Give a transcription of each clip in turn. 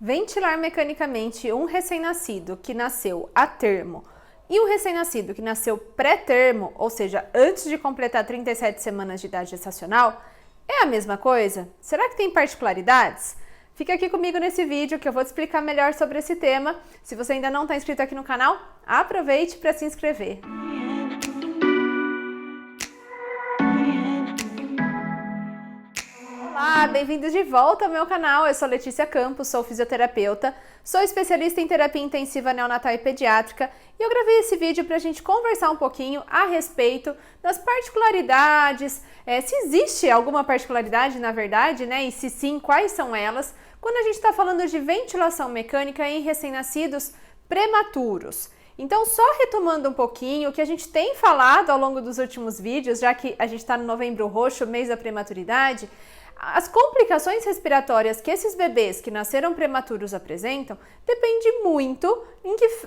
Ventilar mecanicamente um recém-nascido que nasceu a termo e um recém-nascido que nasceu pré-termo, ou seja, antes de completar 37 semanas de idade gestacional, é a mesma coisa? Será que tem particularidades? Fica aqui comigo nesse vídeo que eu vou te explicar melhor sobre esse tema. Se você ainda não está inscrito aqui no canal, aproveite para se inscrever. Olá, bem-vindos de volta ao meu canal. Eu sou Letícia Campos, sou fisioterapeuta, sou especialista em terapia intensiva neonatal e pediátrica e eu gravei esse vídeo para a gente conversar um pouquinho a respeito das particularidades, se existe alguma particularidade na verdade, né? E se sim, quais são elas, quando a gente está falando de ventilação mecânica em recém-nascidos prematuros. Então, só retomando um pouquinho o que a gente tem falado ao longo dos últimos vídeos, já que a gente está no Novembro Roxo, mês da prematuridade, as complicações respiratórias que esses bebês que nasceram prematuros apresentam depende muito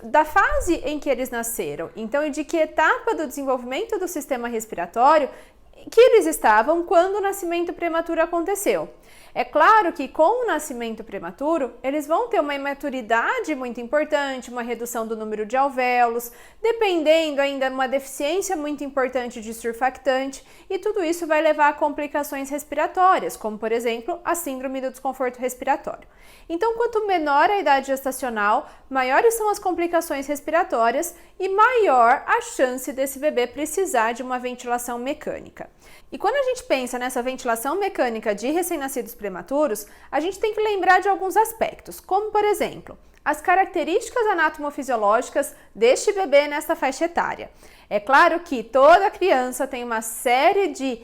da fase em que eles nasceram, então e de que etapa do desenvolvimento do sistema respiratório que eles estavam quando o nascimento prematuro aconteceu. É claro que com o nascimento prematuro, eles vão ter uma imaturidade muito importante, uma redução do número de alvéolos, dependendo ainda de uma deficiência muito importante de surfactante, e tudo isso vai levar a complicações respiratórias, como por exemplo, a síndrome do desconforto respiratório. Então, quanto menor a idade gestacional, maiores são as complicações respiratórias e maior a chance desse bebê precisar de uma ventilação mecânica. E quando a gente pensa nessa ventilação mecânica de recém-nascidos prematuros, a gente tem que lembrar de alguns aspectos, como por exemplo, as características anatomofisiológicas deste bebê nesta faixa etária. É claro que toda criança tem uma série de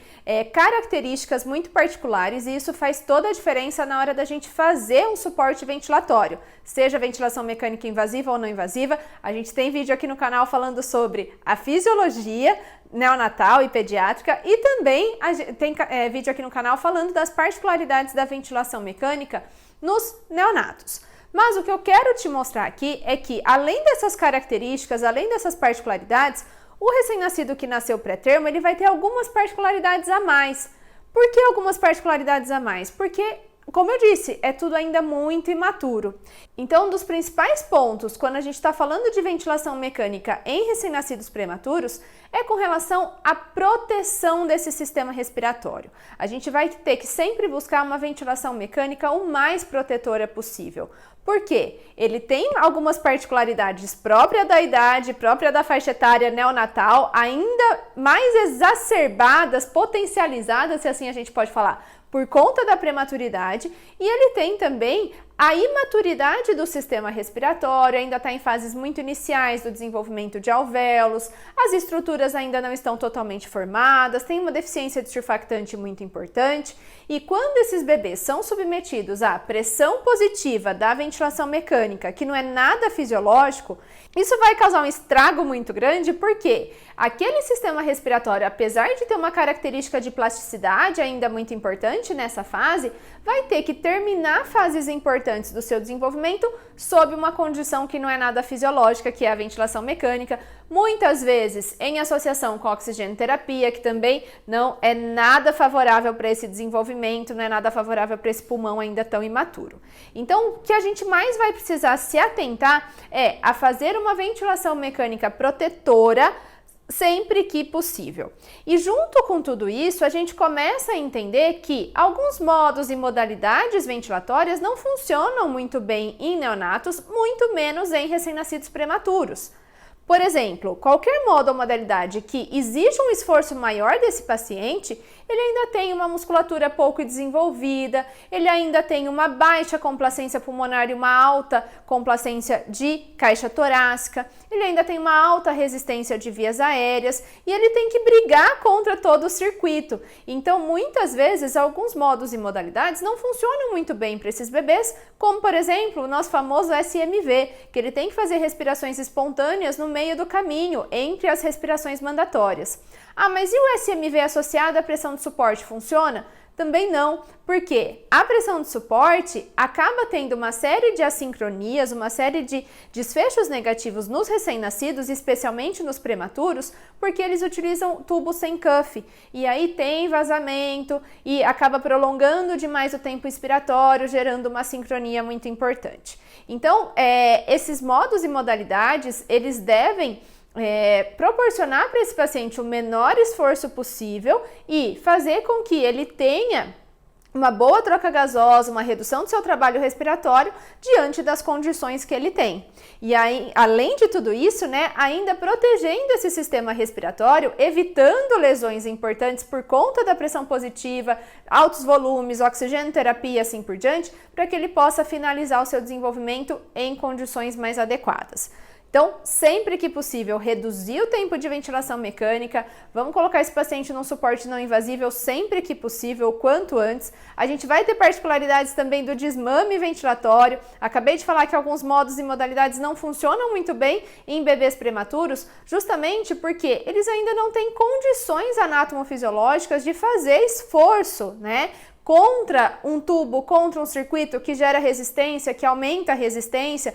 características muito particulares e isso faz toda a diferença na hora da gente fazer um suporte ventilatório, seja ventilação mecânica invasiva ou não invasiva. A gente tem vídeo aqui no canal falando sobre a fisiologia neonatal e pediátrica e também tem vídeo aqui no canal falando das particularidades da ventilação mecânica nos neonatos. Mas o que eu quero te mostrar aqui é que, além dessas características, além dessas particularidades, o recém-nascido que nasceu pré-termo, ele vai ter algumas particularidades a mais. Por que algumas particularidades a mais? Porque, como eu disse, é tudo ainda muito imaturo. Então, um dos principais pontos quando a gente está falando de ventilação mecânica em recém-nascidos prematuros é com relação à proteção desse sistema respiratório. A gente vai ter que sempre buscar uma ventilação mecânica o mais protetora possível. Por quê? Ele tem algumas particularidades próprias da idade, própria da faixa etária neonatal, ainda mais exacerbadas, potencializadas, se assim a gente pode falar, por conta da prematuridade, e ele tem também a imaturidade do sistema respiratório, ainda está em fases muito iniciais do desenvolvimento de alvéolos, as estruturas ainda não estão totalmente formadas, tem uma deficiência de surfactante muito importante, e quando esses bebês são submetidos à pressão positiva da ventilação mecânica, que não é nada fisiológico, isso vai causar um estrago muito grande, porque aquele sistema respiratório, apesar de ter uma característica de plasticidade ainda muito importante nessa fase, vai ter que terminar fases importantes do seu desenvolvimento sob uma condição que não é nada fisiológica, que é a ventilação mecânica, muitas vezes em associação com a oxigenoterapia, que também não é nada favorável para esse desenvolvimento, não é nada favorável para esse pulmão ainda tão imaturo. Então, o que a gente mais vai precisar se atentar é a fazer uma ventilação mecânica protetora sempre que possível. E junto com tudo isso, a gente começa a entender que alguns modos e modalidades ventilatórias não funcionam muito bem em neonatos, muito menos em recém-nascidos prematuros. Por exemplo, qualquer modo ou modalidade que exija um esforço maior desse paciente, ele ainda tem uma musculatura pouco desenvolvida, ele ainda tem uma baixa complacência pulmonar e uma alta complacência de caixa torácica, ele ainda tem uma alta resistência de vias aéreas e ele tem que brigar contra todo o circuito. Então, muitas vezes, alguns modos e modalidades não funcionam muito bem para esses bebês, como, por exemplo, o nosso famoso SMV, que ele tem que fazer respirações espontâneas no meio do caminho, entre as respirações mandatórias. Ah, mas e o SMV associado à pressão de suporte funciona? Também não, porque a pressão de suporte acaba tendo uma série de assincronias, uma série de desfechos negativos nos recém-nascidos, especialmente nos prematuros, porque eles utilizam tubo sem cuff, e aí tem vazamento e acaba prolongando demais o tempo expiratório, gerando uma sincronia muito importante. Então, esses modos e modalidades, eles devem proporcionar para esse paciente o menor esforço possível e fazer com que ele tenha uma boa troca gasosa, uma redução do seu trabalho respiratório diante das condições que ele tem. E aí, além de tudo isso, né, ainda protegendo esse sistema respiratório, evitando lesões importantes por conta da pressão positiva, altos volumes, oxigenoterapia e assim por diante, para que ele possa finalizar o seu desenvolvimento em condições mais adequadas. Então, sempre que possível, reduzir o tempo de ventilação mecânica, vamos colocar esse paciente num suporte não invasível sempre que possível, o quanto antes. A gente vai ter particularidades também do desmame ventilatório. Acabei de falar que alguns modos e modalidades não funcionam muito bem em bebês prematuros, justamente porque eles ainda não têm condições anatomofisiológicas de fazer esforço, né? Contra um tubo, contra um circuito que gera resistência, que aumenta a resistência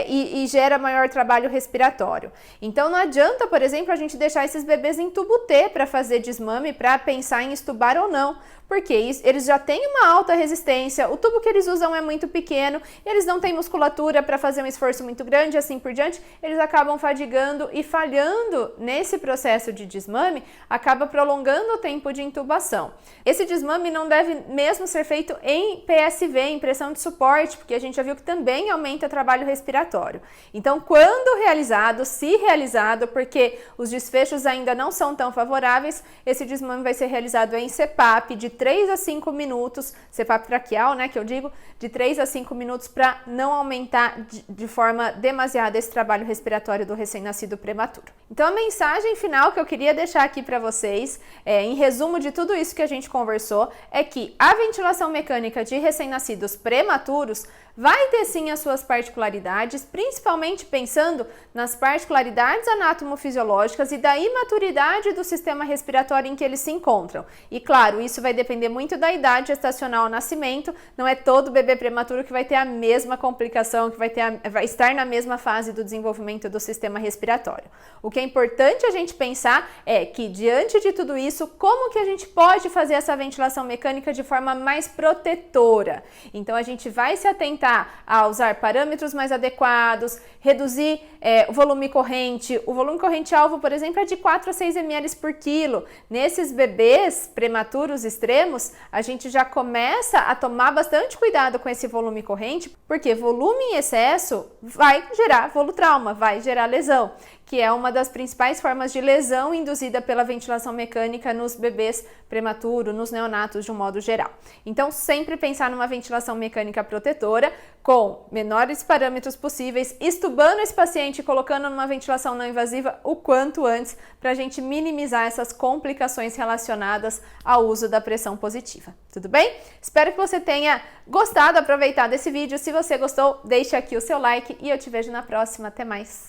e gera maior trabalho respiratório. Então não adianta, por exemplo, a gente deixar esses bebês em tubo T para fazer desmame, para pensar em estubar ou não, porque eles já têm uma alta resistência, o tubo que eles usam é muito pequeno, eles não têm musculatura para fazer um esforço muito grande, assim por diante, eles acabam fadigando e falhando nesse processo de desmame, acaba prolongando o tempo de intubação. Esse desmame não deve mesmo ser feito em PSV, em pressão de suporte, porque a gente já viu que também aumenta o trabalho respiratório. Então, quando realizado, se realizado, porque os desfechos ainda não são tão favoráveis, esse desmame vai ser realizado em CPAP de 3 a 5 minutos, CPAP traqueal, né, que eu digo, de 3 a 5 minutos para não aumentar de forma demasiada esse trabalho respiratório do recém-nascido prematuro. Então, a mensagem final que eu queria deixar aqui para vocês, em resumo de tudo isso que a gente conversou, é que a ventilação mecânica de recém-nascidos prematuros vai ter sim as suas particularidades, principalmente pensando nas particularidades anatomofisiológicas e da imaturidade do sistema respiratório em que eles se encontram. E claro, isso vai depender muito da idade gestacional ao nascimento, não é todo bebê prematuro que vai ter a mesma complicação, que vai estar na mesma fase do desenvolvimento do sistema respiratório. O que é importante a gente pensar é que, diante de tudo isso, como que a gente pode fazer essa ventilação mecânica de forma mais protetora? Então, a gente vai se atentar a usar parâmetros mais adequados, reduzir o volume corrente. O volume corrente alvo, por exemplo, é de 4 a 6 ml por quilo. Nesses bebês prematuros extremos, a gente já começa a tomar bastante cuidado com esse volume corrente, porque volume em excesso vai gerar volutrauma, vai gerar lesão, que é uma das principais formas de lesão induzida pela ventilação mecânica nos bebês prematuros, nos neonatos de um modo geral. Então, sempre pensar numa ventilação mecânica protetora com menores parâmetros possíveis, estubando esse paciente e colocando numa ventilação não invasiva o quanto antes, para a gente minimizar essas complicações relacionadas ao uso da pressão positiva. Tudo bem? Espero que você tenha gostado, aproveitado esse vídeo. Se você gostou, deixe aqui o seu like e eu te vejo na próxima. Até mais!